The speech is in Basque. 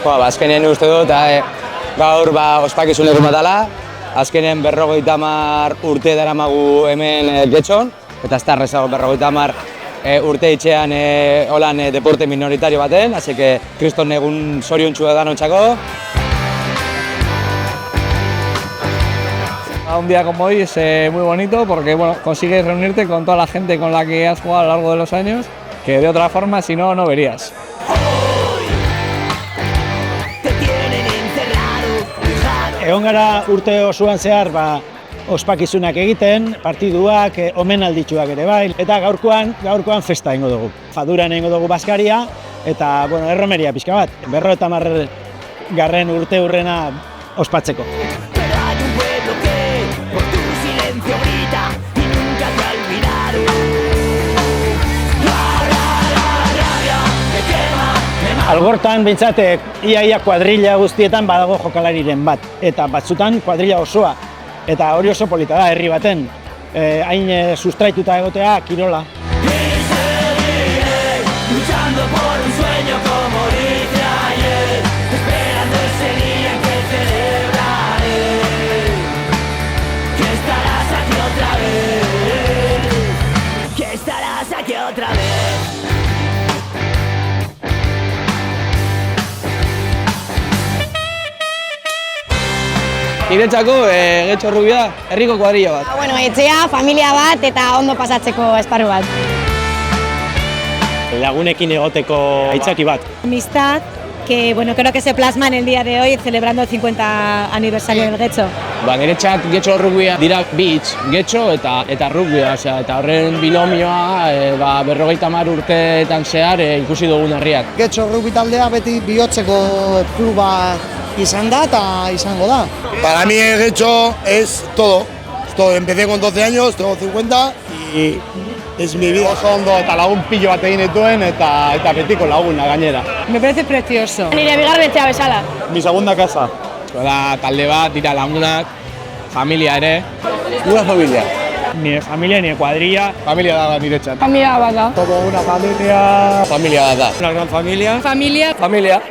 Azkenean uste dut, gaur ospakizun egun bat dela, azkenean 50 urte daramagu hemen Getxon, eta ez da errezago 50 urte itxean holan deporte minoritario baten, así que kriston egun zoriontsu da nontzako. Un día como hoy es muy bonito porque bueno, consigues reunirte con toda la gente con la que has jugado a lo largo de los años, que de otra forma si no, no verías. Egon gara urte osoan zehar ospakizunak egiten, partiduak, omenalditsuak ere bai, eta gaurkoan festa egingo dugu. Faduran egingo dugu Baskaria eta erromeria pixka bat, 50. urte hurrena ospatzeko. Algortan behintzat ia kuadrilla guztietan badago jokalariren bat, eta batzutan kuadrilla osoa, eta hori oso polita da herri baten, hain sustraituta egotea kirola. Niretzako Getxo Rubia herriko kuadrilla bat. Etxea, familia bat eta ondo pasatzeko esparru bat. Lagunekin egoteko aitzaki bat. Amistad, que creo que se plasma en el día de hoy celebrando el 50 aniversario del Getxo. Niretzat Getxo Rubia dira bitz, Getxo eta Rubia, eta horren binomioa 50 urteetan zehar ikusi dugun herriak. Getxo Rugby taldea beti bihotzeko kluba izan da eta izango da. Para mí el Getxo es todo. Empecé con 12 años, tengo 50 y es mi vida. Oso ondo eta lagun pilo bat egin dituen eta betiko laguna gainera. Me parece precioso. Nire bigarren etxea bezala. Mi segunda casa. Da talde bat, dira lagunak, familia ere. Una familia. Ni familia ni cuadrilla. Familia da niretzat. Familia bat da. Como una familia. Familia da. Una gran familia. Familia. Familia.